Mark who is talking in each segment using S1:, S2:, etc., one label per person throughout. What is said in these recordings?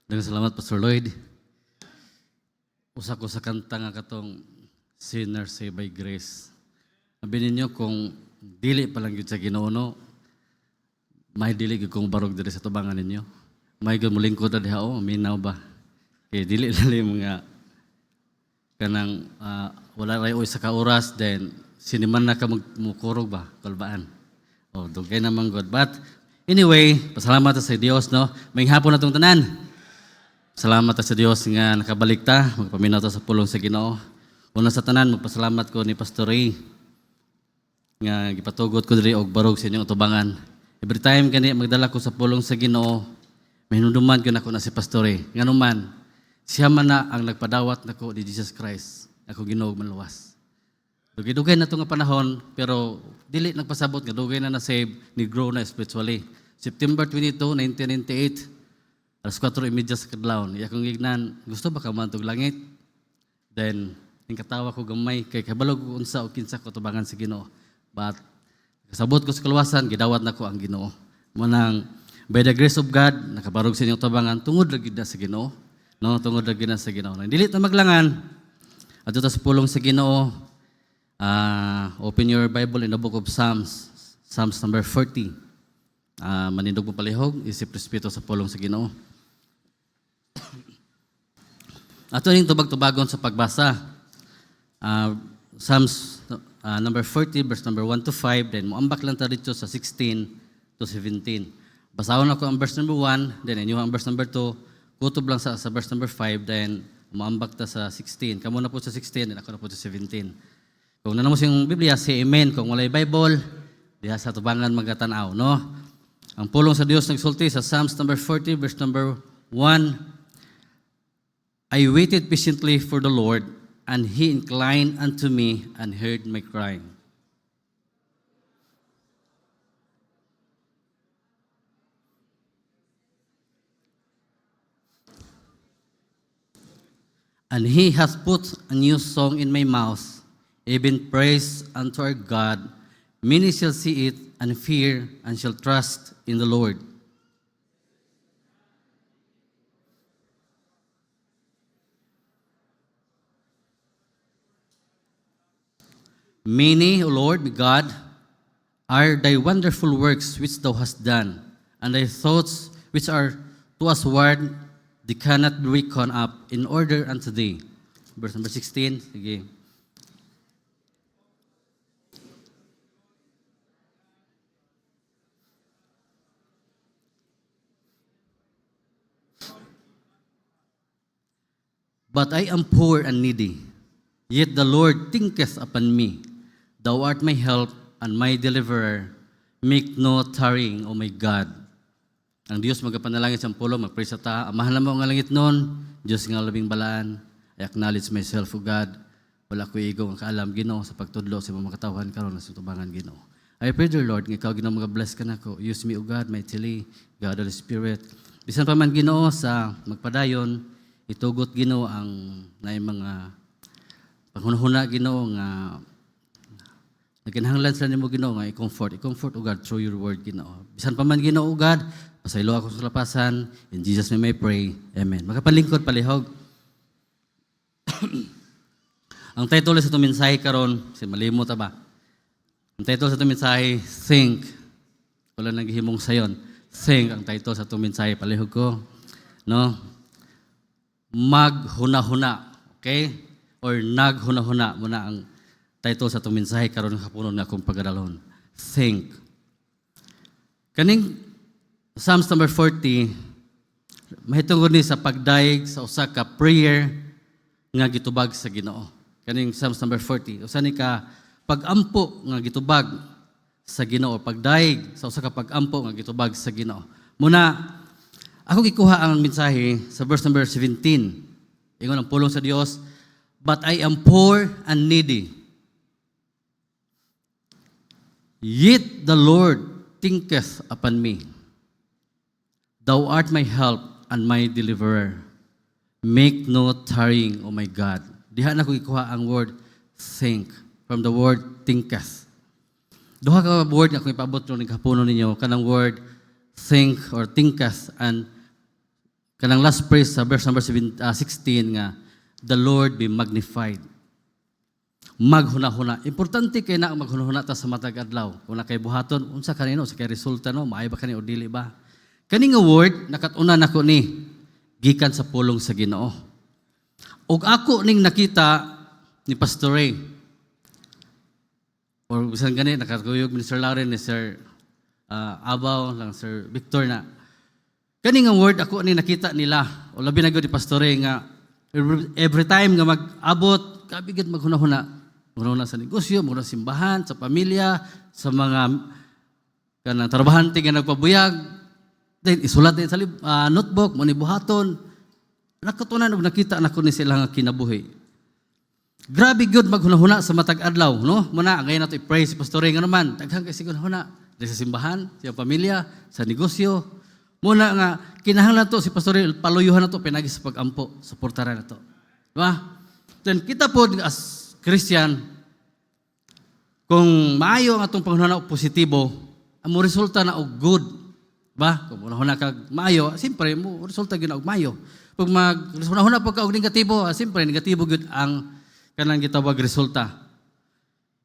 S1: Daghang salamat, Pastor Lloyd. Usa ko sa kanta nga katong Sinner Saved by Grace. Sabi ninyo kung dili pa lang yun sa Ginoo, no, may dili gyud kong barog diri sa tubangan ninyo. May gyud mulingkod na diha, minaw ba? Kaya dili dali mga kanang wala ray oy sa kauras, then siniman na ka mukurog ba, kalbaan. Dugay naman God. But anyway, pasalamat sa Dios, no? May hapon na tong tanan. Salamat sa Dios nga nakabalik ta, magpaminaw ta sa pulong sa Ginoo. Una sa tanan, magpasalamat ko ni Pastor Ray nga gipatugot ko diri og barog sa inyong tubangan. Every time kani magdala ko sa pulong sa Ginoo, mahinumduman ko nako na si Pastor Ray. Nganuman, siya man na ang nagpadawat nako ni Jesus Christ, ako Ginoo manluwas. Dugay-dugay na ito nga panahon, pero dili nagpasabot nga dugay na na-save, ni grow na spiritually. September 22, 1998, alas 4:30 sa kadlawon, akong gignan, gusto ba ka mantog langit? Then, katawa ko gamay, kay kabalog ko unsa o kinsa ko tubangan sa Ginoo. But, kasabot ko sa kaluwasan, gidawat na ko ang Ginoo. Manang, by the grace of God, nakabarog sa inyong tubangan, tungod lagi na sa Ginoo. No, tungod lagi na sa Ginoo. Dili na maglangan, at ito sa pulong sa Ginoo, open your Bible in the book of Psalms, Psalms number 40. Manindog mo palihog, isip respeto sa pulong sa Ginoo. Ato yung tubag-tubagon sa pagbasa. Psalms number 40, verse number 1 to 5, then muambak lang tayo dito sa 16 to 17. Basahon ako ang verse number 1, then inyo ang verse number 2, kutob lang sa verse number 5, then muambak ta sa 16. Kamu na po sa 16, then ako na po sa 17. Kung nanamo siyang Biblia, say amen. Kung walay Bible, diha sa tubangan magatanaw, no? Ang pulong sa Dios nagsulti sa Psalms number 40, verse number 1, I waited patiently for the Lord, and He inclined unto me and heard my crying. And He hath put a new song in my mouth, even praise unto our God. Many shall see it and fear, and shall trust in the Lord. Many, O Lord, my God, are thy wonderful works which thou hast done, and thy thoughts which are to us word, they cannot be reckoned up in order unto thee. Verse number 16, sige. But I am poor and needy, yet the Lord thinketh upon me. Thou art my help and my deliverer. Make no tarrying, O my God. Ang Diyos magapanalangin sa pulo, mag-pray sa ta. Amahan mo ang langit nun, Diyos nga labing balaan. I acknowledge myself, O God. Wala ko igong ang kaalam, Ginoo, sa pagtudlo sa mga katawhan karon sa tubangan, Ginoo. I pray, dear Lord, nga ikaw, Ginoo, mag-bless ka na ko. Use me, O God, mightily, God, Holy Spirit. Bisan pa man, Ginoo, sa magpadayon, itugot, Ginoo, ang naay mga panghunahuna, Ginoo, nga naginahanglan sa nimo, Ginoo, nga i-comfort, O God, through your word, Ginoo. Bisan pa man, Ginoo, O God, pasaylo ako sa lapasan. In Jesus' name I pray. Amen. Magapalingkod, palihog. Ang title sa itong mensahe karon, kasi malimot ba? Ang title sa itong mensahe, Think. Wala nang gihimong sayon. Think ang title sa itong mensahe, palihog ko. No? Maghuna-huna. Okay? Or naghuna-huna. Muna ang title sa itong mensahe karon ng hapunon na akong pag-adalon. Think. Kaning Psalms number 40, mahitungod ni sa pagdaig sa usa ka prayer nga gitubag sa Ginoo. Kaning Psalms number 40, usa ni ka pagampo nga gitubag sa Ginoo, pagdaig sa usa ka pagampo nga gitubag sa Ginoo. Muna ako gikuha ang mensahe sa verse number 17. Ingon ang pulong sa Dios, but I am poor and needy, yet the Lord thinketh upon me. Thou art my help and my deliverer. Make no tarrying, O my God. Diha na ko ikuha ang word think from the word thinketh. Duha ka word nga kung ipabot ron ng kapuno ninyo kanang word think or thinketh and kanang last phrase sa verse number 16 nga, the Lord be magnified. Maghuna-huna. Importante kay na maghuna-huna ta sa matag adlaw. Kung na kay buhaton, unsa kanino sa kay resulta no, maay ba kani o dili ba? Kani nga word nakatuna nako ni gikan sa pulong sa Ginoo. Og ako ning nakita ni Pastor Ray. Or bisan gani nakatuyog ni Sir Lauren ni Sir Abaw lang Sir Victor na kani nga word ako ni nakita nila o labi na gyud ni Pastor Ray nga every time nga mag-abot kabigit maghuna-huna sa negosyo, maghuna sa simbahan, sa pamilya, sa mga kanang trabahante nga nagpabuyag, then isulat din sa notebook, mo ni buhaton. Nakatunan og nakita nako ni sila nga kinabuhi. Grabe gyud maghuna-huna sa matag adlaw, no? Muna ngayon nato i-pray si Pastor Ray nga naman, daghang kay sighuna sa simbahan, sa pamilya, sa negosyo. Muna nga kinahanglan to si Pastor Ray paluyuhan nato pinagi sa pag-ampo, suportaran nato. Diba? Then kita po as Christian, kung maayo ang atong panghuna positibo, ang mo resulta na og good. Ba? Kung una kag maayo, siyempre mo resulta gyud og maayo. Pag mag-huna pa ka og negatibo, siyempre negatibo gyud ang kanang gitawag resulta.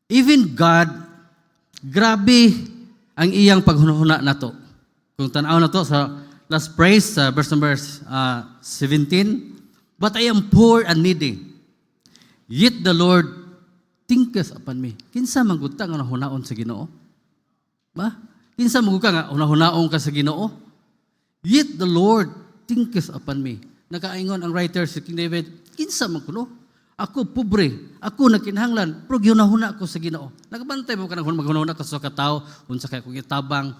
S1: Even God, grabe ang iyang paghunahuna nato. Kung tan-aw na to sa last praise sa verse number 17, but I am poor and needy. Yet the Lord thinketh upon me. Kinsa man gud ta nga nahunaon sa Ginoo? Ba? Kinsa man gud ka nga nahunaon ka sa Ginoo? Yet the Lord thinketh upon me. Nakaingon ang writer si King David, kinsa man kuno? Ako pobre, ako nakinahanglan, pero ginahuna ko sa Ginoo. Nagabantay mo ka nang maghunahuna ka sa katao, unsa kay kung itabang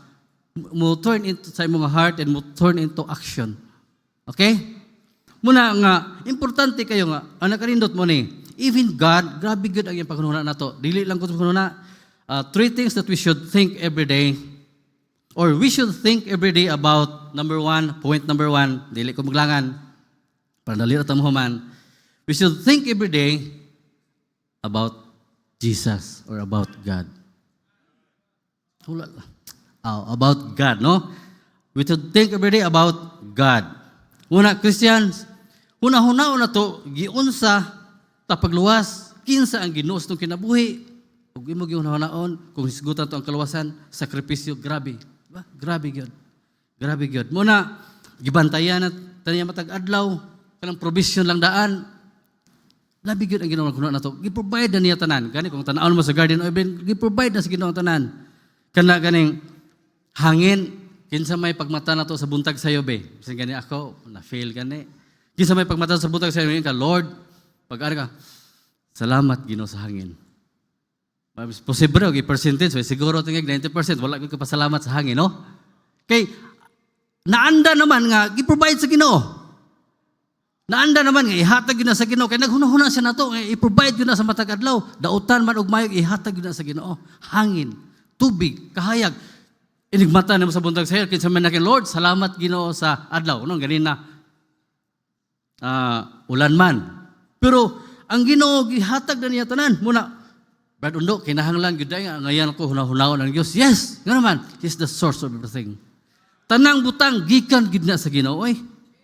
S1: mo turn into sa imong heart and mo turn into action. Okay? Muna nga, importante kayo nga, ang nakarindot mo ni, even God, grabe good ang iyang paghunahuna nato. Dili lang ko paghunahuna. Three things that we should think every day, or we should think every day about point number one, dili ko maglangan, para dali na tamuhaman, we should think every day about Jesus or about God. About God, no? We should think every day about God. Una, Christians, hunahunao na to, giunsa, tapagluwas, kinsa ang ginuos ng kinabuhi, ug imo gihunaon kung hisgutan to ang kaluwasan, sakripisyo, grabe. Diba? Grabe gyud. Grabe gyud. Muna, gibantayan na taniya matag adlaw, kanang provision lang daan. Labi gyud ang Ginoo na to. Gi-provide na niya tanan. Gani kung tan-awon mo sa Garden of Eden, gi-provide na sa Ginoo tanan. Kana ganing hangin, kinsa may pagmata na to sa buntag sayo be. Bisan gani ako, na-fail gani. Kinsa may pagmata sa buntag sayo ka, Lord, pag-ari ka, salamat Ginoo sa hangin. Posible og i-percentage, siguro tingig 90%, wala ko pasalamat sa hangin, no? Kay naanda naman nga gi-provide sa Ginoo. Naanda naman nga ihatag gyud na sa Ginoo kay naghunahuna siya nato nga i-provide gyud na sa matag adlaw. Dautan man og mayog ihatag gyud na sa Ginoo. Hangin, tubig, kahayag. Inigmata na mo sa buntag sayo kinsa man nakin Lord, salamat Ginoo sa adlaw, no? Ganina ulan man. Pero ang Ginoo gihatag na niya tanan muna. Brad Undo, kinahanglan gyud nga ngayon ako hunahunahon ang Dios. Yes, nga naman, He's the source of everything. Tanang butang gikan gyud na sa Ginoo, oy.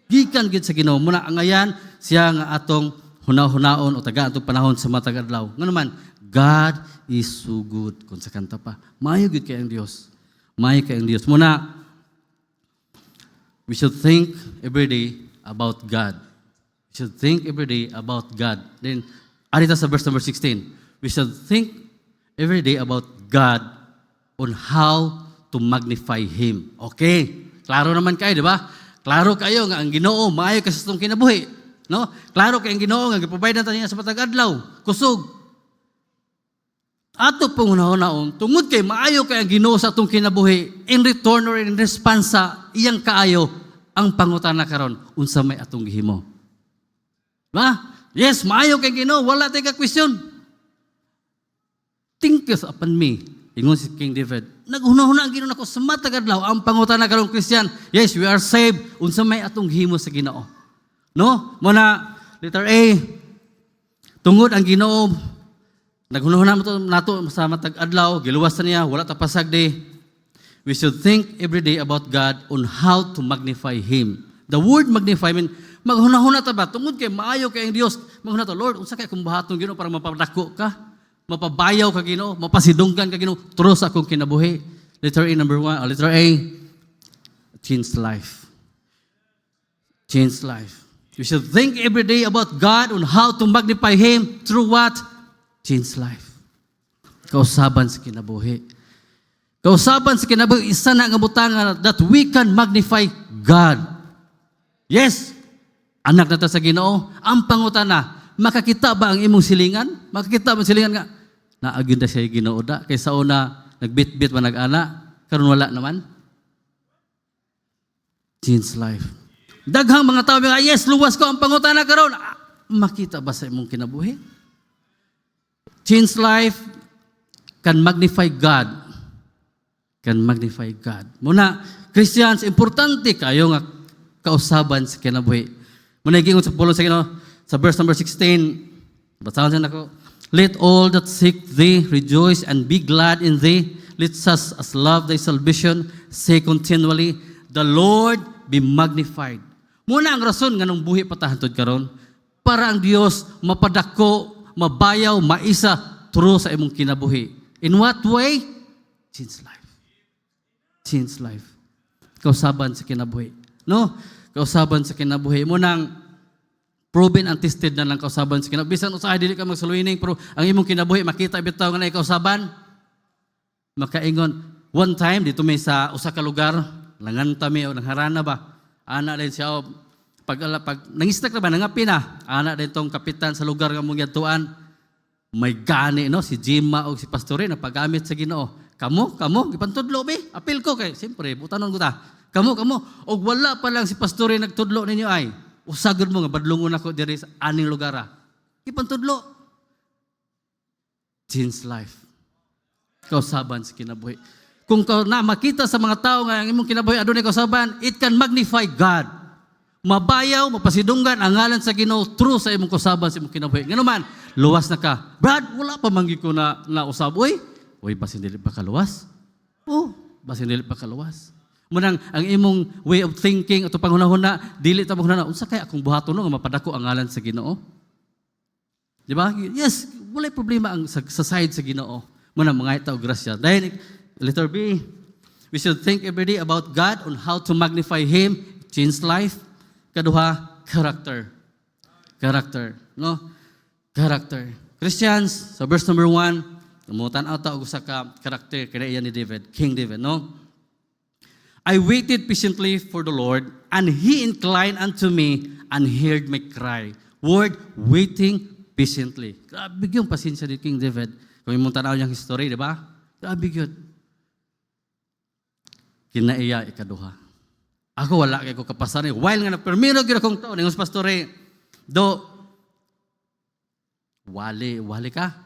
S1: Gikan gyud sa Ginoo muna ang ngayan siya nga atong hunahunahon o taga atong panahon sa matag adlaw. Nga naman, God is so good. Kung sa kanta pa, maayo gyud kay ang Dios. Maayo kay ang Dios. Muna, we should think every day about God. We should think every day about God. Then, arita sa verse number 16. We should think every day about God on how to magnify Him. Okay? Klaro naman kayo, di ba? Klaro kayo nga ang Ginoo, maayo kasi itong kinabuhi. No? Klaro kayo ang Ginoo nga giprovide natin niya sa matag adlaw. Kusog. Ato pong hunahon tungod kay maayo kay ang Ginoo sa atong kinabuhi, in return or in response sa iyang kaayo, ang pangutana karon unsa may atong gihimo. Ba? Yes, maayo kay Ginoo, wala tay ka question. Thinketh upon me. Ingon si King David, naghunahuna ang Ginoo nako sa matag adlaw, ang pangutana karon Christian. Yes, we are saved unsa may atong gihimo sa Ginoo. No? Muna letter A, tungod ang Ginoo naghunahuna nato sa matag adlaw, giluwas na niya, wala ta pasagdi. We should think every day about God on how to magnify Him. The word magnify, mean, maghunahuna ta ba? Tungod kay maayo kay ang Dios, maghuna ta, Lord, unsa kay akong buhaton Ginoo para mapadako ka? Mapabayaw ka Ginoo, mapasidunggan ka Ginoo, trust akong kinabuhi. Letter A, number 1, letter A, change life. Change life. You should think every day about God on how to magnify Him through what? Change life. Kausaban sa kinabuhi. Kausaban sa kinabuhi, isa na nga butanga that we can magnify God. Yes, anak na ta sa Ginoo, ang pangutana, makakita ba ang imong silingan? Makakita ba ang silingan nga? Naagin na siya yung Ginoo da. Kaysa una, nagbit-bit man nag-ana, karon wala naman. Change life. Daghang mga tao nga, yes, luwas ko ang pangutana karon. Makita ba sa imong kinabuhi? Change life can magnify God. Can magnify God. Muna, Christians, importante kayo nga kausaban sa kinabuhi. Muna igingon sa Paulo sa Ginoo sa verse number 16. Basahan ako. Let all that seek thee rejoice and be glad in thee. Let us as love thy salvation say continually, the Lord be magnified. Muna ang rason nga nung buhi patahantod karon para ang Dios mapadako, mabayaw, maisa through sa imong kinabuhi. In what way? Change life. Change life. Kausaban sa kinabuhi. No? Kausaban sa kinabuhi. Munang proven and tested na lang kausaban sa kinabuhi. Bisan usahay dili ka magsaluining pero ang imong kinabuhi makita bitaw nga na kausaban. Makaingon one time dito may sa usa ka lugar langan tami o nangharana ba. Ana din siya pag nangistak na ba nangapi na. Ana din tong kapitan sa lugar nga mong yadtuan. May gani no si Jima o si Pastore na paggamit sa Ginoo. Kamo gipantudlo be. Apil ko kay siyempre butanon ko ta. Kamo og wala pa lang si Pastore nagtudlo ninyo ay. Usagod mo nga, badlungon ako diri sa aning lugar. Ipantudlo. Change life. Kausaban sa kinabuhi. Kung na makita sa mga tao nga ang imong kinabuhi, adunay kausaban, it can magnify God. Mabayaw, mapasidunggan ang ngalan sa Ginoo through sa imong kausaban sa imong kinabuhi. Ngano man, luwas na ka. Brad, wala pa manggi ko na usab. Uy, basin dili pa kaluwas? Basin dili pa kaluwas. Munang ang imong way of thinking ato panghunahuna dili ta panghunahuna unsa kay akong buhaton nga mapadako ang ngalan sa Ginoo. Di ba? Yes, wala problema ang sa side sa Ginoo. Muna mga itaw grasya. Dahil letter B, we should think every day about God on how to magnify Him, change life. Kaduha, character. Character, no? Character. Christians, sa verse number 1, namutan ata og usa ka character kinaiya ni David, King David, no? I waited patiently for the Lord, and He inclined unto me and heard my cry. Word, waiting patiently. Grabe yung pasensya ni King David. Kung imong tanaw niyang history, di ba? Grabe yun. Kinaiya ikaduha. Ako wala kay ko kapasan. While nga nagpermiro gyud akong taon, ngos pastore, wali ka.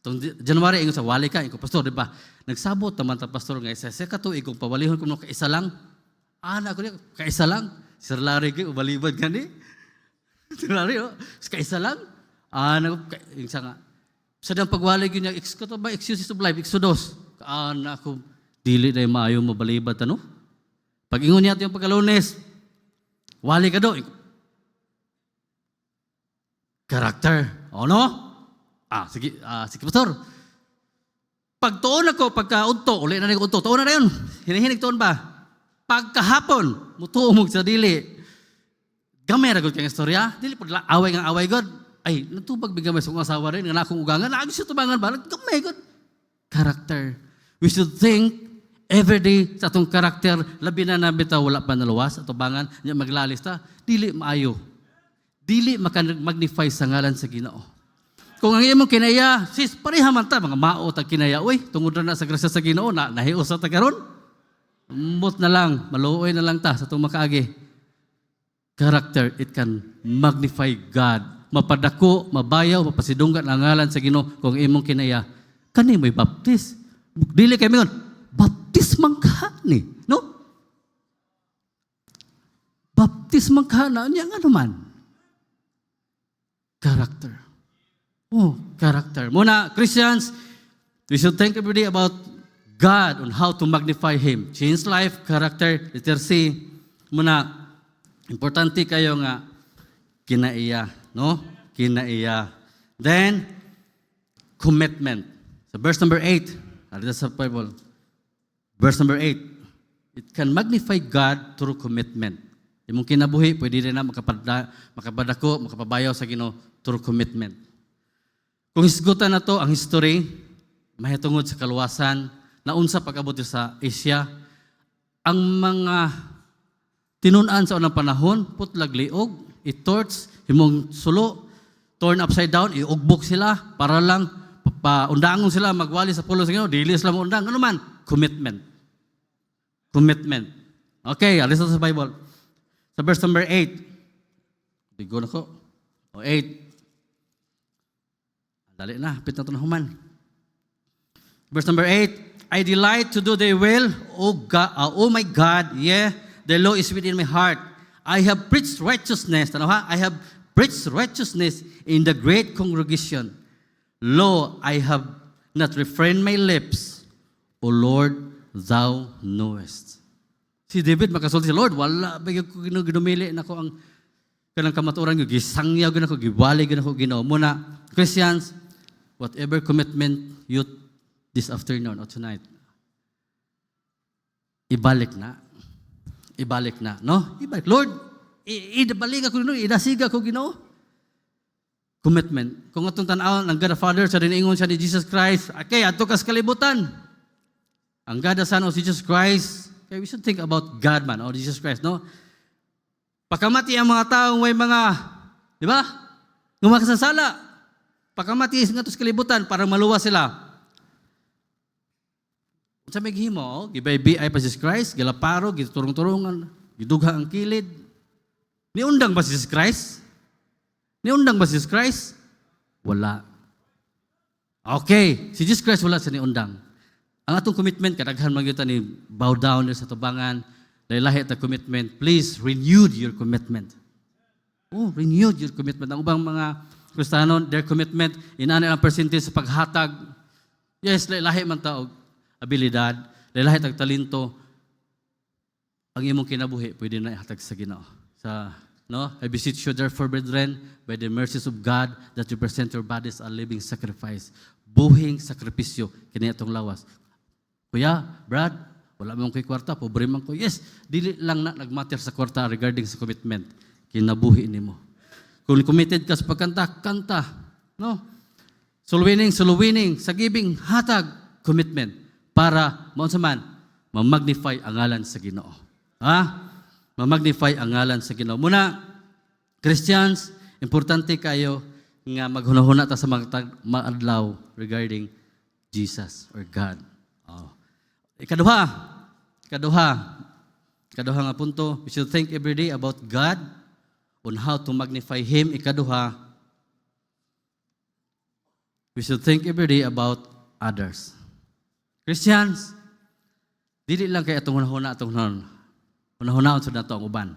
S1: Tong January ingon sa wali ka, iko pastor, di ba? Nagsabot naman ta pastor nga isa ka tuig kung pawalihon kuno kaisa lang. Ana ko ni kaisa lang. Sir Larry gyud ubalibad gani. Sir Larry kaisa lang. Ana ko insa nga. Sa dang pagwali gyud niya excuses of life, Exodus. Ana ko dili day maayo mabalibad ano. Pag ingon niya yung pagkalunes, wali ka do. Character. O no? Sige pastor. Pag tuon ako, pagka-udto, uli na rin udto, tuon na rin yun. Hinihinig tuon ba? Pagkahapon, mutuumog sa dili. Gamay ragod kang istorya. Dili pag away God. Ay, natubag bigyan may sung asawa rin, nga na akong ugangan, naagis yung tubangan ba? Gamay God. Character. We should think every day sa atong character, labi na nabitaw, wala pa naluwas, at tubangan, niya maglalista, dili maayo. Dili magnify sa ngalan sa Ginoo. Kung ang imong kinaya, sis, pareha man ta, mga mao tag kinaya, uy, tungod na sa grasya sa Ginoo, nahios sa tagaron. Umot na lang, maluoy na lang ta sa itong makaagi. Character, it can magnify God. Mapadako, mabayaw, mapasidunggan ang ngalan sa Ginoo kung imong kinaya. Kani mo'y baptis. Dili kay mingon, baptis man ka ni, no? Baptis man ka na, niya nga naman. Character. Character. Muna, Christians, we should think every day about God on how to magnify Him. Change life, character. Letter C. Muna, Importante kayo nga kinaiya, no? Kinaiya. Then, commitment. So verse number 8, alita sa Bible. Verse number 8, it can magnify God through commitment. Imong kinabuhi, pwede rin na makabadako, makapabayaw sa Ginoo through commitment. Kung hisgutan na to ang history, mahitungod sa kaluwasan, naunsa pag-abot sa Asia, ang mga tinun-an sa unang panahon, putlag liog, itorch, himong sulo, torn upside down, iugbok sila para lang paundangon sila magwali sa pulo sa Ginoo, dili sila maundang. Ano man? Commitment. Commitment. Okay, alis sa Bible. Sa verse number 8. Bigo na ko. O 8. Dali na, hapit na ito na human. Verse number 8. I delight to do thy will, O my God, yeah, the law is within my heart. I have preached righteousness. Ano ha? I have preached righteousness in the great congregation. Lo, I have not refrained my lips. O Lord, thou knowest. Si David makasulti, Lord, wala ba ko ginumili na ko ang kanang kamaturan ko, gisangyaw ko, giwali ko, Ginoo. Muna, Christians, whatever commitment you this afternoon or tonight, ibalik na. Ibalik na, no? Ibalik. Lord, ibalik ako, idasiga ko, Ginoo. Commitment. Kung atong tanaw ng God the Father, sa diniingon siya ni Jesus Christ, okay, ato kas kalibutan. Ang God the Son of Jesus Christ, okay, we should think about God man, or Jesus Christ, no? Pagkamati ang mga taong may mga, di ba? Ng mga kasasala. Pagkamati nga ito sa kalibutan, parang maluwa sila. Sa may gihimo, gibay-biay pa Jesus Christ, gilaparo, giturong-turungan, gidugha ang kilid. Niundang ba si Jesus Christ? Niundang ba si Jesus Christ? Wala. Okay, si Jesus Christ wala sa niundang. Ang atong commitment, kadaghan magyutan ni bow down sa tubangan, lahi ta commitment, please renew your commitment. Oh, renew your commitment. Ang ubang mga Kristiyano, their commitment, inaan ang percentage sa paghatag. Yes, lahi man ta og abilidad, lahi tag talento. Ang imong kinabuhi, pwede na ihatag sa Ginoo. I beseech you therefore, brethren, by the mercies of God, that you present your bodies a living sacrifice, buhing sakripisyo, kini atong lawas. Kuya, Brad, wala mong kay kwarta, pobre man ko. Yes, dili lang na nagmatter sa kwarta regarding sa commitment. Kinabuhi nimo. Kung committed ka sa pagkanta, kanta. No? Suluwining, sa giving, hatag, commitment. Para, maunsa man, ma-magnify ang ngalan sa Ginoo. Ha? Ma-magnify ang ngalan sa Ginoo. Muna, Christians, importante kayo nga maghunahuna ta sa mga adlaw regarding Jesus or God. Oh. Ikaduha nga punto, we should think every day about God on how to magnify Him. Ikaduha, we should think every day about others. Christians, dili lang kay atong hunahuna atong hunahunahon sa nato ang uban.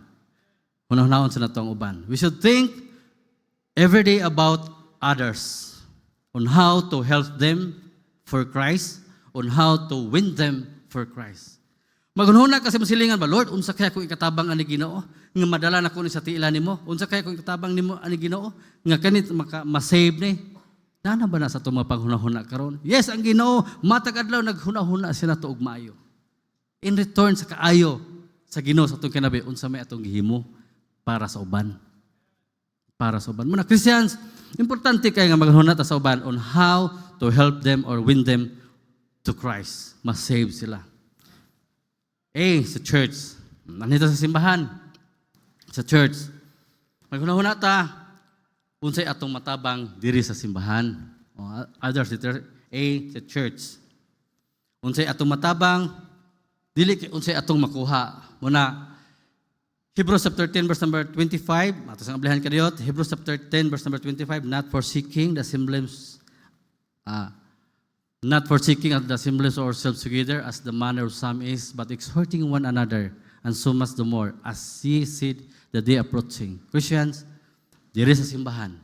S1: Hunahunahon sa nato ang uban. We should think every day about others on how to help them for Christ, on how to win them for Christ. Maghunahuna kasi masilingan ba, Lord, unsa kaya kung ikatabang ani Ginoo nga madala na ko ni sa tiila nimo? Unsa kaya kung ikatabang nimo ani Ginoo nga kanit ma-save ni? Nana ba na sa itong mga panghunahuna karon? Yes, ang Ginoo matag adlaw naghunahuna sila to og maayo. In return sa kaayo sa Ginoo sa atong kinabi, unsa may atong gihimo para sa uban. Para sa uban. Muna Christians, importante kay nga maghunahuna ta sa uban on how to help them or win them to Christ. Mas-save sila. Sa church. Nandito sa simbahan. Sa church. Maghunahuna ta, unsay atong matabang diri sa simbahan. Others, sa church. Unsay atong matabang, dili unsay atong makuha. Muna, Hebrews chapter 10 verse number 25, ato sang ablihan kadiyot, Hebrews chapter 10 verse number 25, not forsaking the assemblies of ourselves together as the manner of some is, but exhorting one another, and so much the more as ye see the day approaching. Christians, diri sa simbahan,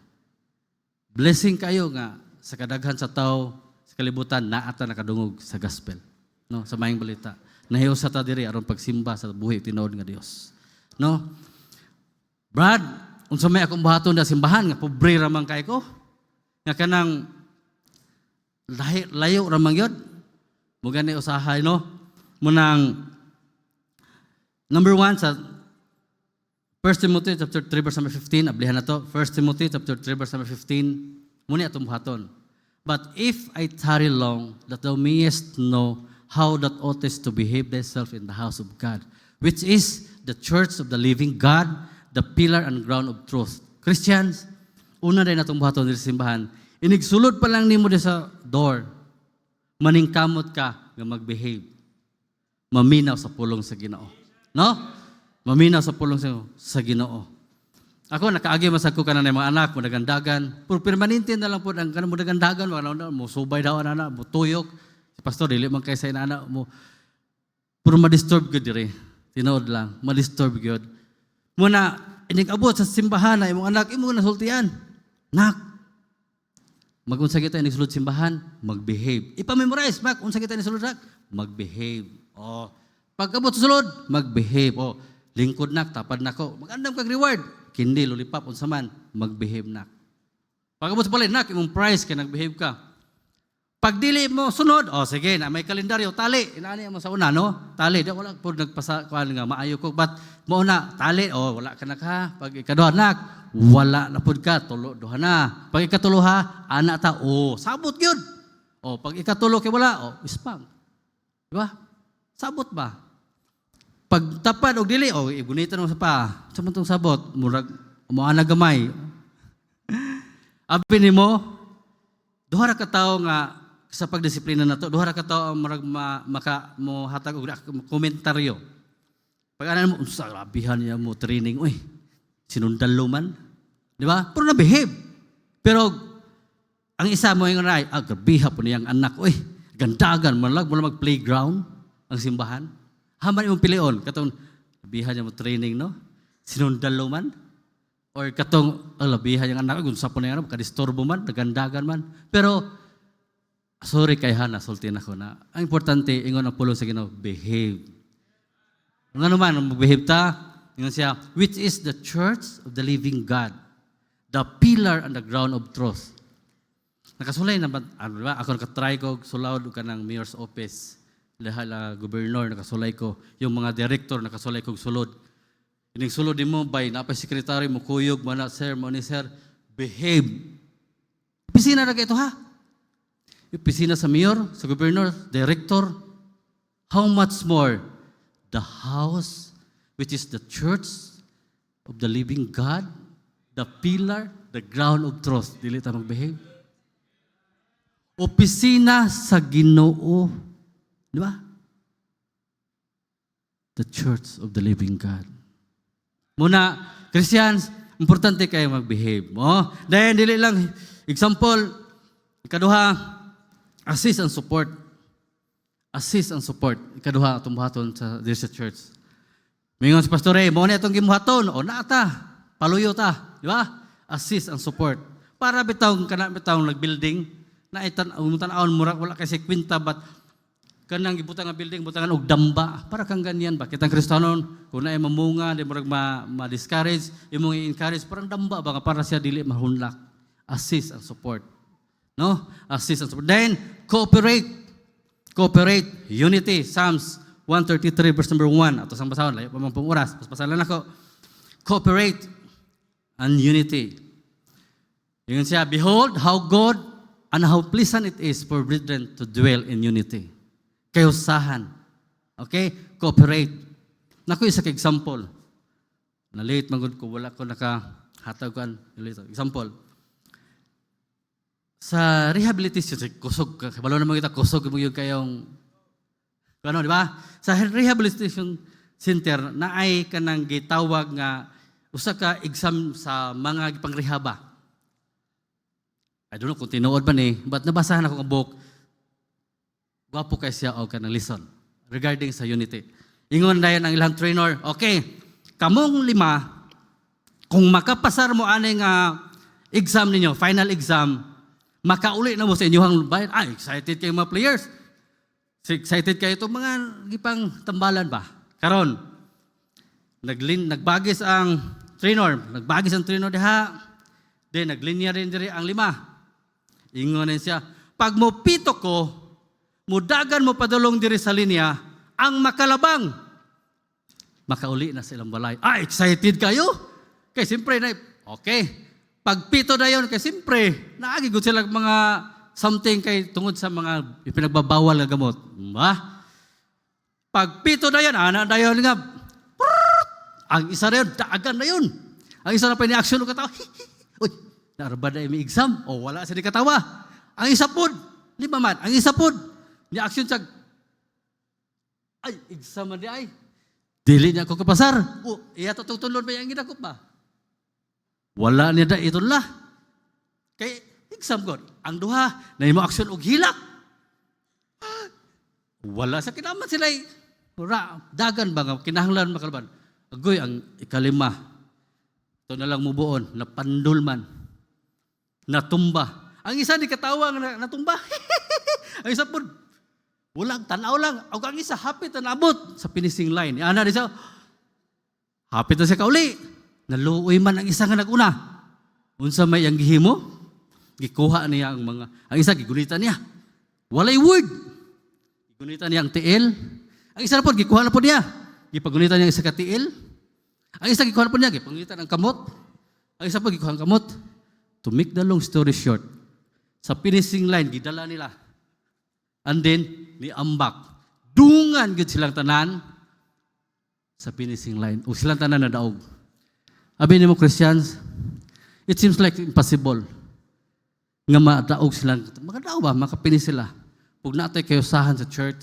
S1: blessing kayo nga sa kadaghan sa tao sa kalibutan na ata nakadungog sa gospel, no, sa maayong balita. Nahiusa ta diri aron pagsimba sa buhi tinuod nga Dios. No? Brad, unsa may akong buhaton na simbahan nga pobre ra man kay ko. Nga kanang layo ra man gyud. Mo gani usahay no. Munang number 1 sa 1 Timothy chapter 3 verse number 15, ablihan na to. 1 Timothy chapter 3 verse number 15, muna atong buhaton. But if I tarry long, that thou mayest know how that oughtest to behave thyself in the house of God, which is the church of the living God, the pillar and ground of truth. Christians, una rin atong buhaton dito sa simbahan, inigsulod pa lang nimo di sa door, maningkamot ka nga mag-behave. Maminaw sa pulong sa Ginoo. No? Maminaw sa pulong sa Ginoo. Ako, nakaagi masag ko ka na mga anak, mudagandagan. Puro permanente na lang po, ang kanang mudagandagan, musubay daw ang anak, mutuyok. Si pastor, dili man kayo sa anak mo. Puro ma-disturb ko dire. Tinood lang, ma-disturb ko. Muna, inig-abot sa simbahan na imong anak, imong nasultian. Nak, mag-unsa kita inisulod simbahan, mag-behave. Ipa-memorize, mak, unsa kita inisulod, mag-behave. Oh, pag-abot sa sulod, mag-behave. Oh, lingkod nak, tapad nako. Mag-andam kag reward. Kindi, lollipop, unsa man, mag-behave nak. Pag-abot sa palay, nak, imong prize kay nag-behave ka. Pag dili mo sunod, oh sige, na may kalendaryo, tali. Inaani mo sa una, no? Tali, di wala po nagpasa kuan nga maayo ko, but mo na tali, oh wala ka na ka. Pag ikaduha nak, wala na pud ka, tulo duha na. Pag ikatulo ha, ana ta, oh sabot gyud. Oh pag ikatulo kay wala, oh ispang. Di ba? Sabot ba? Pag tapad og dili, oh igunitan mo sa pa. Sa man tong sabot, murag mo ana gamay. Abi nimo, duha ra ka tawo nga sa pagdisiplina nato, duha ra ka tawo murag maka mo hatag og komentaryo. Pag ana mo unsa grabihan niya mo training, oy. Sinundalo man. Di ba? Pero na behave. Pero ang isa mo yung ray, grabiha po niyang anak, oy. Gandagan mo lang mag-playground ang simbahan. Haman imong pilion katong labihan niya mo training, no? Sinundalo man or katong labihan yang anak kung sa po na yan, kadistorbo man, nagandagan man. Pero sorry kay Hana, sultin ako na. Ang importante ingon ang pulong sa Ginoo, behave. Ang ano man, behave ta, ingon siya, which is the church of the living God, the pillar and the ground of truth. Nakasulay na ba? Ano ba? Ako nakatry ko, sulawd ka ng mayor's office. Lahat gobernador, nakasulay ko. Yung mga director, nakasulay ko sulod. Ining sulod din mo, by napay sekretary mo, kuyog, mana, sir, money, sir, behave. Opisina na ito, ha? Opisina sa mayor, sa gobernador, director. How much more? The house, which is the church of the living God, the pillar, the ground of truth. Dili ta mag-behave. Opisina sa Ginoo. Di ba? The church of the living God. Muna, Christians, importante kayo mag-behave. Oh? Dahil dili lang, example, ikaduha, assist and support. Assist and support. Ikaduha, itong buhaton sa this church. Mingon si Pastor Ray, mo na itong gimuhaton, o naata, paluyo ta. Di ba? Assist and support. Para bitawng nag-building, na itan-aon mura, wala kasi kwinta, but kanang gibutang nga building, butangan og damba. Para kang ganyan ba? Kitang Kristanon, kung na mamunga, di murag ma-discourage, imong i-encourage, parang damba ba? Para siya dili mahunlak. Assist and support. No? Assist and support. Then, cooperate. Cooperate. Unity. Psalms 133 verse number 1. Ato sang basahon, layo pa man pong oras. Paspasalan ako. Cooperate and unity. Yun siya, behold how good and how pleasant it is for brethren to dwell in unity. Kayusahan. Okay? Cooperate. Naku, isa ka-example. Na-late magod ko, wala ko nakahatag kan. Example. Sa rehabilitation, kusog, kabalo naman kita, kusog mo yung kayong, ano, di ba? Sa rehabilitation center, na ay ka nang gitawag nga, usa ka exam sa mga pangrehaba. I don't know kung tinuod ba ni, but nabasahan ako ng book, gwapo kay siya o kanang lesson regarding sa unity. Ingon dayon ang ilang trainer, okay, kamong 5, kung makapasar mo ani nga exam ninyo, final exam, makauli na mo sa inyong bayan. Ay, excited kayo mga players. Excited kayo itong mga gipang tambalan ba? Karon, nagbagis ang trinor. Nagbagis ang trinor diha. Then naglinya rin diri ang 5. Ingon din siya, pag mo 7 ko, mudagan mo padulong diri sa linya, ang makalabang. Makauli na silang balay. Excited kayo? Kaya siyempre, okay. Pag 7 na yun, kaya siyempre, naagigod silang mga something kay tungod sa mga ipinagbabawal na gamot. Pag 7 na yan, na yun nga, ang isa na yun, daagan na yun. Ang isa na pa ni-action ng katawa, uy, narabad na may exam, wala siya ni katawa. Ang isa po, 5 man, ang isa po, ni-action siya, exam man di ay, dili niya ako kapasar. Iya tutulon ba yung ginakop ba? Wala niya da ito la. Kay exam god, ang duha, na mo action og hilak. Wala sa kinaman sila dagan ba nga, kinahanglan makalaban. Agoy, ang 5, ito na lang mubuon, napandul man, natumba. Ang isa ni katawang natumba. Ang isa po, walang tanaw lang. Ang isa, hapit na nabot sa finishing line. Ana di siya, hapit na siya kauli. Naluoy man ang isa nga nag-una. Unsa may ang gihimo, gikuha niya ang isa, gigulitan niya. Walay word. Gigulitan niya ang tiil. Ang isa na po, gikuha na po niya. Gipagunitan niya ang isa ka tiil. Ang isa, gikuha na po niya. Gipagunitan ang kamot. Ang isa po, gikuha ang kamot. To make the long story short, sa finishing line, gidala nila. And then, niambak. Dungan gud silang tanan sa finishing line. O silang tanan na daog. Abi ni mo, Christians, it seems like impossible nga madaog silang, makadaog ba, makapini sila. Pag natay kayo sahan sa church,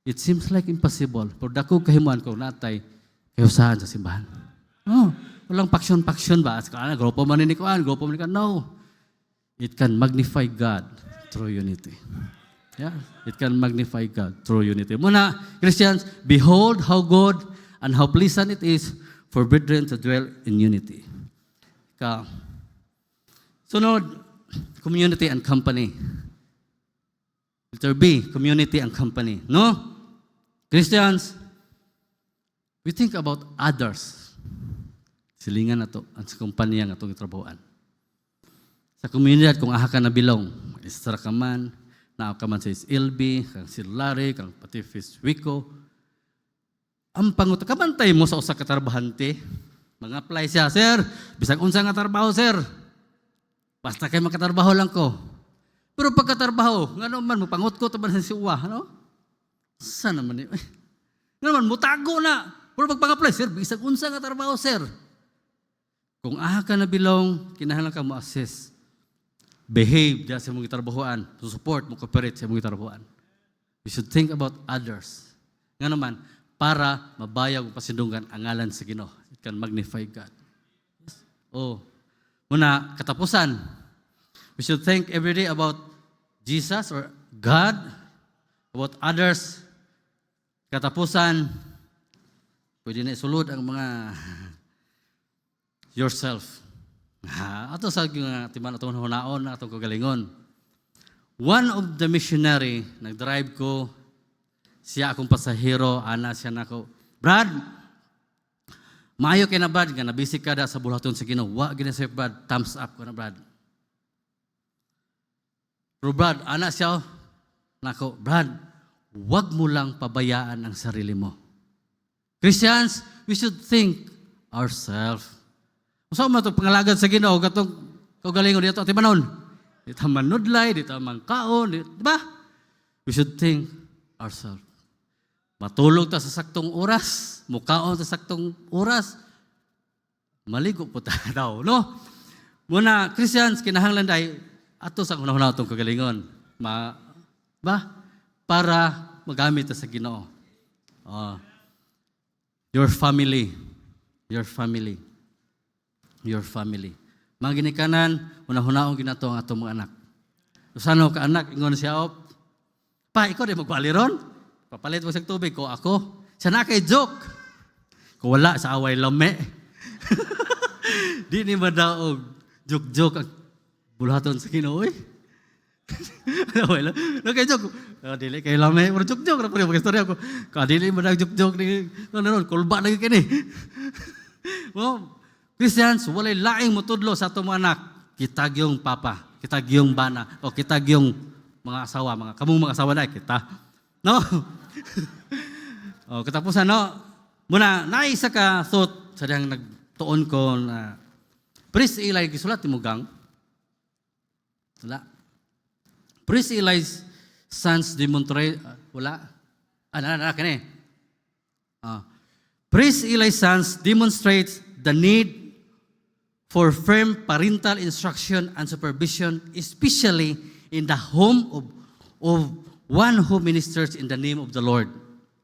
S1: it seems like impossible. Pero dako kahimuan kung natay kayo sahan sa simbahan. Walang paksyon-paksyon ba? Grupo man ni Kuan, grupo man ni Kuan. No. It can magnify God through unity. Yeah, it can magnify God through unity. Muna, Christians, behold how good and how pleasant it is for brethren to dwell in unity. Sunod, community and company. Letter B, community and company. No? Christians, we think about others. Silingan na to, ang sa kumpanya nga itong itrabuhan. Sa komunidad, kung aha ka na bilong, istra ka man, naaw ka man sa SLB, kang Silari, kang pati Fiswico, ang panguta, kamantay mo sa usa ka tarbahante, mga apply siya, sir, bisag unsa nga trabaho, sir, basta kayo makatarbaho lang ko. Pero pagkatarbaho, nga naman, mupangot ko, taban sa siwa, ano? Saan naman yun? Nga naman, mutago na. Pero pag-apply, sir, bisag unsa nga trabaho, sir. Kung aha ka na bilong, kinahanglan ka mo assess. Behave diya sa mong itarbahuan, to support, mo cooperate sa mong itarbahuan. We should think about others. Nga naman, para mabayag o pasindungan ang ngalan sa Ginoo. It can magnify God. Muna, katapusan. We should think every day about Jesus or God, about others. Katapusan, pwede na isulod ang mga yourself. Ato sa timan atong hunaon na atong kagalingon. One of the missionary, nag-drive ko, siya akong pasahero, ana siya nako, Brad, maayo kay na Brad, nga nabisik ka da sa bulaton sa Ginoo. Wa gina sa Brad, thumbs up ko na Brad. Pero Brad, ana siya, nako, Brad, wag mo lang pabayaan ang sarili mo. Christians, we should think ourselves. Usa man to pangalagad sa Ginoo katong kaugalingon dito ati manon. Dito man nudlay, dito man kaon, di ba? We should think ourselves. Matulog ta sa saktong oras, mukaon sa saktong oras. Maligo po ta daw, no? Muna Christians kinahanglan day ato sa una-una tong kagalingon. Ba? Para magamit ta sa Ginoo. Your family. Mga ginikanan, una-hunaong ginato ang atong mga anak. Sano ka anak, ingon siya, pa, ikaw di magwali ron? Papalit mo sa tubig ko, ako. Siya na kay joke. Kung wala, sa away lame. Di ni madaog, joke-joke ang bulaton sa Ginoo. Away lang. Kay joke. Dili kay lame, pero joke-joke. Pero mag-istorya ko, dili mo na joke-joke. Kulba na kini. Oh, Christians, walay laing mutudlo sa atong mga anak. Kitag yung papa, kitag yung bana, o kitag yung mga asawa, kamong mga asawa na kita. No? O, katapusan, no? Muna, naisa ka thought sa diyang nagtuon ko na Priest Eli, gisulat mo gang? Wala. Priest Eli's sons demonstrate, wala. Kani. Priest Eli's sons demonstrates the need for firm parental instruction and supervision, especially in the home of one who ministers in the name of the Lord.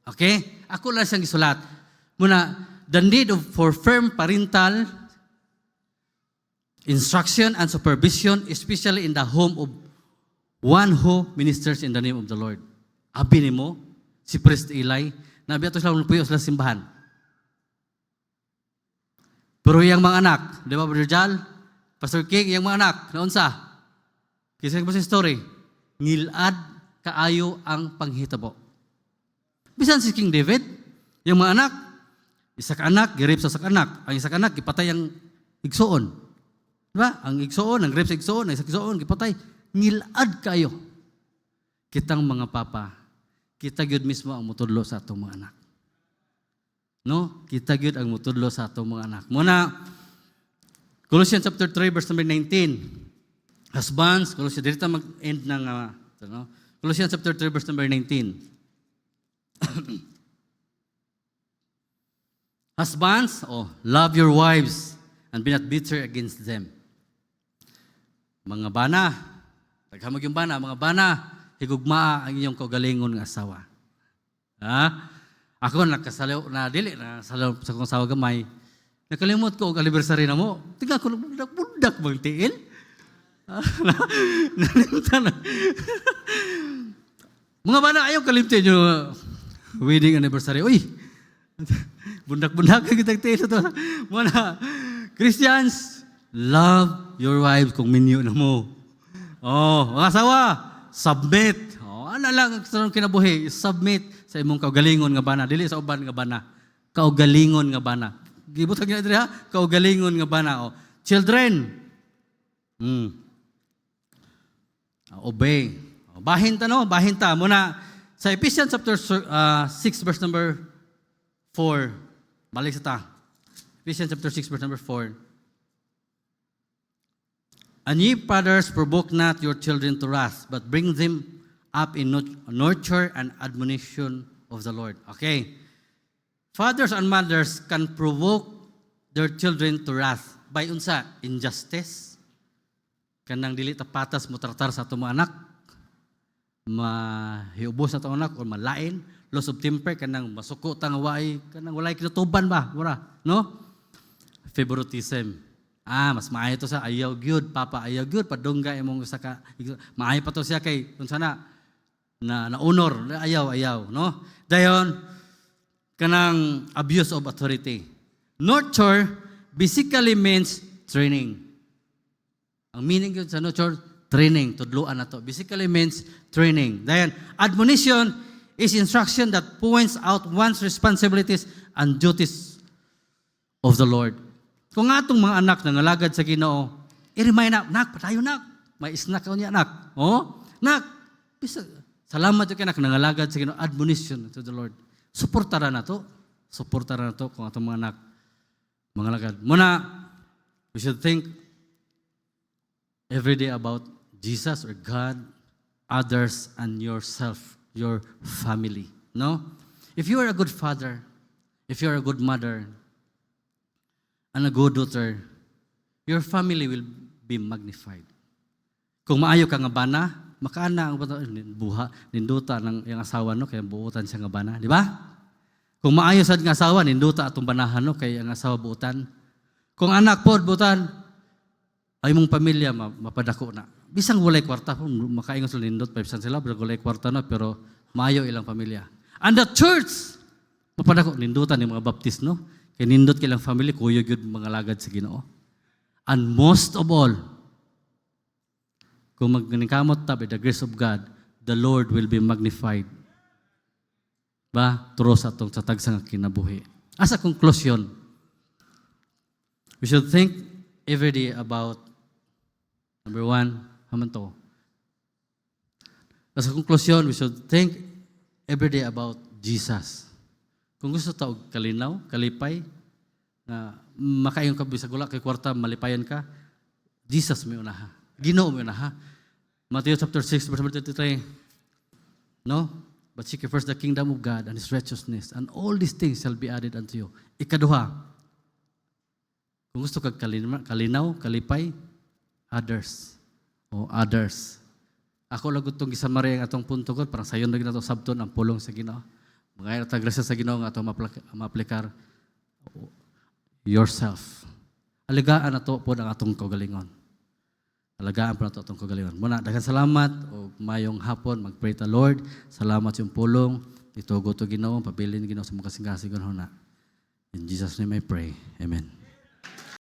S1: Okay? Ako lang siyang gisulat. Muna, the need for firm parental instruction and supervision, especially in the home of one who ministers in the name of the Lord. Abi ni mo, si Priest Eli, nabi ato sila puyo sila simbahan. Pero yung mga anak, di ba, Brother Jal? Pastor King, yung mga anak, naunsa? Kisang ba sa story? Ngilad kaayo ang panghitabo. Bisan si King David, yung mga anak, isa ka anak, girip sa anak. Ang isa ka anak, ipatay ang igsoon. Diba? Ang igsoon, ang grip sa igsoon, ang isa igsoon, ipatay. Ngilad kayo. Kitang mga papa, kita gyud mismo ang mutudlo sa atong mga anak. No? Kita gyud ang mutudlo sa atong mga anak. Muna, Colossians chapter 3, verse number 19. Husbands, Colossians, dito mag-end ng, Colossians chapter 3, verse number 19. Husbands, love your wives and be not bitter against them. Mga bana, taghamag yung bana, mga bana, higugmaa ang inyong kaugalingon ng asawa. Ha? Ako nakasalaw na dili na salaw sa kong asawa gamay. Nakalimot ko og anniversary na mo. Tingnan ko budak bang tiil. Nalimtan na. Mga bana ayaw kalimtin yung wedding anniversary. Uy. Bundak-bundak kita tiil to. Muna Christians, love your wives kung minyo na mo. Mga asawa, submit. Ano lang ang kinabuhi, submit sa imong kaugalingon nga bana, dili sa uban nga bana. Kaugalingon nga bana. Gibutang niya diri ha, kaugalingon nga bana. Children, obey. Bahin ta muna sa Ephesians chapter 6 verse number 4. Balik sa ta. Ephesians chapter 6 verse number 4. And ye fathers, provoke not your children to wrath, but bring them up in nurture and admonition of the Lord. Okay. Fathers and mothers can provoke their children to wrath by unsa? Injustice. Kanang dili ta patas mo tratar sa atong mga anak. Mahiubos sa atong anak o malain, loss of temper, kanang masuko tang way, kanang walay kinutuban ba? Wala, no? Favoritism. Mas maayo to sa ayaw gyud, papa ayaw gyud, padungga imong usa ka. Maayo pa to siya kay unsa na honor, ayaw, no? Dayon, kanang abuse of authority. Nurture basically means training. Ang meaning yun sa nurture, training, tudloan na to. Basically means training. Dayon, admonition is instruction that points out one's responsibilities and duties of the Lord. Kung atong mga anak nangalagad sa Ginoo, i-remind nak, patayo nak, may snack ko niya nak. Nak, salamat yung kanak, nangalagad sa Ginoo, admonition to the Lord. Suportara na to kung atong mga anak mangalagad. Muna, we should think every day about Jesus or God, others, and yourself, your family. No? If you are a good father, if you are a good mother, and a good daughter, your family will be magnified. Kung maayo ka nga bana, makaana ang buha, ninduta ng yung asawa no, kaya buutan siya nga bana. Di ba? Kung maayo sad nga asawa, ninduta atong banahan no, kaya ang asawa buutan. Kung anak po, buutan, ay mong pamilya, mapadako na. Bisang walay kwarta, makaingon sila nindot, paisan sila, pero walay kwarta na, pero maayo ilang pamilya. And the church, mapadako, nindutan yung mga baptist no, kaya nindot kilang family, kuyo yun mga lagad sa Ginoo. And most of all, kung magnikamot ta by the grace of God, the Lord will be magnified. Ba? Turo sa atong tatag sa kinabuhi. As a conclusion, We should think every day about, number one, haman to. Sa konklusyon, we should think every day about Jesus. Kung gusto tao kalinaw, kalipay, na makayon ka bisag wala kay kwarta, malipayan ka, Jesus may unaha. Ginoo may unaha. Matthew chapter 6, verse 33, no? But seek ye first the kingdom of God and His righteousness, and all these things shall be added unto you. Ikaduha, kung gusto kag kalinaw, kalipay, others. O others. Ako lang itong gisamari ang atong punto ko, parang sayon na ito sabton ang pulong sa Ginoo. Mga grasya sa Ginoo nga atong maaplikar yourself. Alagaan na to po ang atong kagalingon. Alagaan po na to atong kagalingon. Muna, daghang salamat o mayong hapon, mag-pray ta Lord. Salamat yung pulong. Itugo to Ginoo, pabilin Ginoo sa mga kasing-kasing na. In Jesus' name I pray. Amen.